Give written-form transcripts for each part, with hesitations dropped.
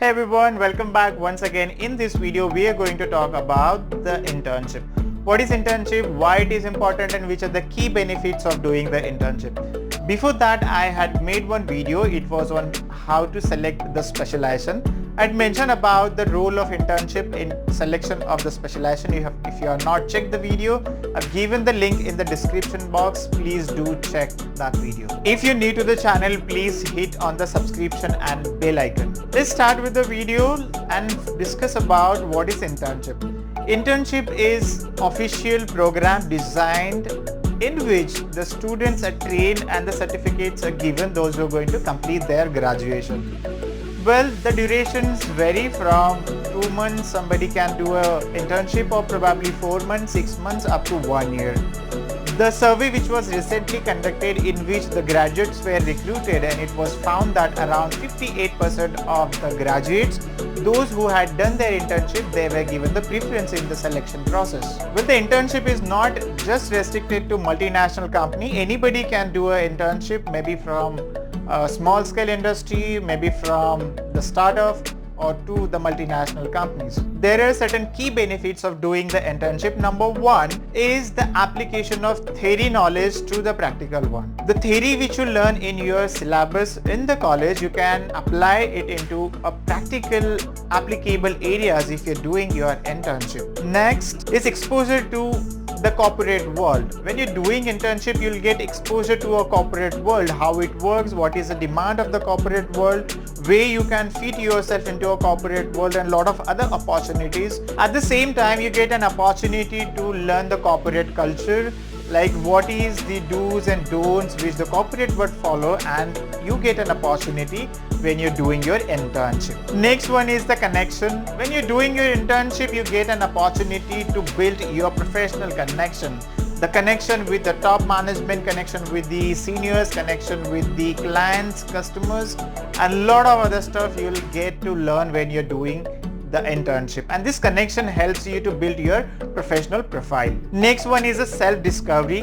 Hey everyone, welcome back once again. In this video, we are going to talk about the internship. What is internship, why it is important, and which are the key benefits of doing the internship. Before that, I had made one video. It was on how to select the specialization. I'd mentioned about the role of internship in selection of the specialization. If you have not checked the video, I've given the link in the description box. Please do check that video. If you're new to the channel, please hit on the subscription and bell icon. Let's start with the video and discuss about what is internship. Internship is official program designed in which the students are trained and the certificates are given those who are going to complete their graduation. Well, the durations vary from 2 months, somebody can do an internship, or probably 4 months, 6 months, up to 1 year. The survey which was recently conducted in which the graduates were recruited, and it was found that around 58% of the graduates, those who had done their internship, they were given the preference in the selection process. Well, the internship is not just restricted to multinational company. Anybody can do an internship, maybe from a small scale industry, maybe from the startup or to the multinational companies. There are certain key benefits of doing the internship. Number one is the application of theory knowledge to the practical one. The theory which you learn in your syllabus in the college, you can apply it into a practical applicable areas if you're doing your internship. Next is exposure to the corporate world. When you're doing internship, you'll get exposure to a corporate world, how it works, what is the demand of the corporate world, where you can fit yourself into a corporate world, and a lot of other opportunities. At the same time, you get an opportunity to learn the corporate culture, like what is the do's and don'ts which the corporate would follow, and you get an opportunity when you're doing your internship. Next one is the connection. When you're doing your internship, you get an opportunity to build your professional connection. The connection with the top management, connection with the seniors, connection with the clients, customers, and a lot of other stuff you'll get to learn when you're doing the internship, and this connection helps you to build your professional profile. Next one is a self-discovery.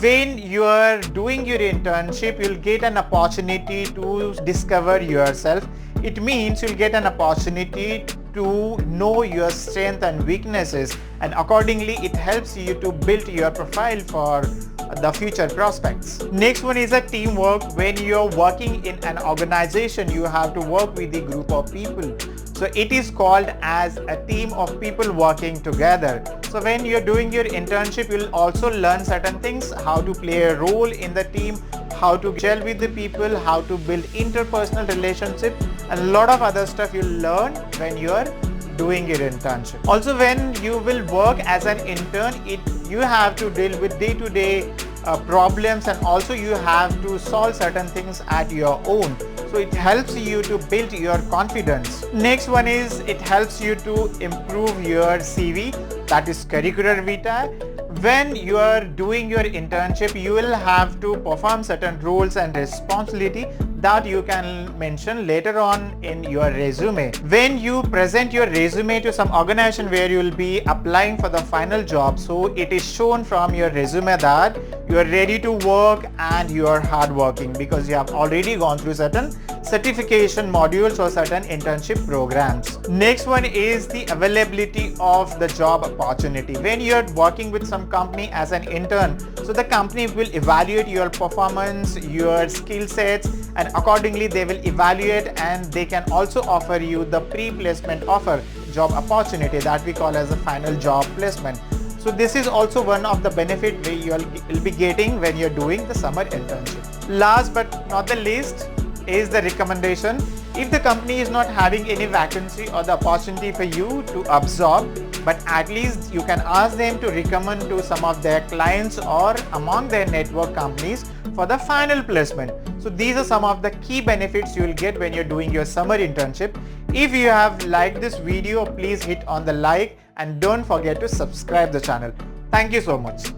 When you are doing your internship, you'll get an opportunity to discover yourself. It means you'll get an opportunity to know your strengths and weaknesses, and accordingly it helps you to build your profile for the future prospects. Next one is a teamwork. When you're working in an organization, you have to work with a group of people. So it is called as a team of people working together. So when you're doing your internship, you'll also learn certain things, how to play a role in the team, how to gel with the people, how to build interpersonal relationship, and a lot of other stuff you'll learn when you're doing your internship. Also, when you will work as an intern, you have to deal with day-to-day problems, and also you have to solve certain things at your own. So it helps you to build your confidence. Next one is it helps you to improve your CV, that is curricular vitae. When you are doing your internship, you will have to perform certain roles and responsibility that you can mention later on in your resume. When you present your resume to some organization where you will be applying for the final job, so it is shown from your resume that you are ready to work and you are hardworking because you have already gone through certain certification modules or certain internship programs. Next one is the availability of the job opportunity. When you are working with some company as an intern, so the company will evaluate your performance, your skill sets, and accordingly they will evaluate, and they can also offer you the pre-placement offer job opportunity that we call as a final job placement. So this is also one of the benefits you'll be getting when you're doing the summer internship. Last but not the least is the recommendation. If the company is not having any vacancy or the opportunity for you to absorb, but at least you can ask them to recommend to some of their clients or among their network companies for the final placement. So these are some of the key benefits you will get when you're doing your summer internship. If you have liked this video, please hit on the like and don't forget to subscribe the channel. Thank you so much.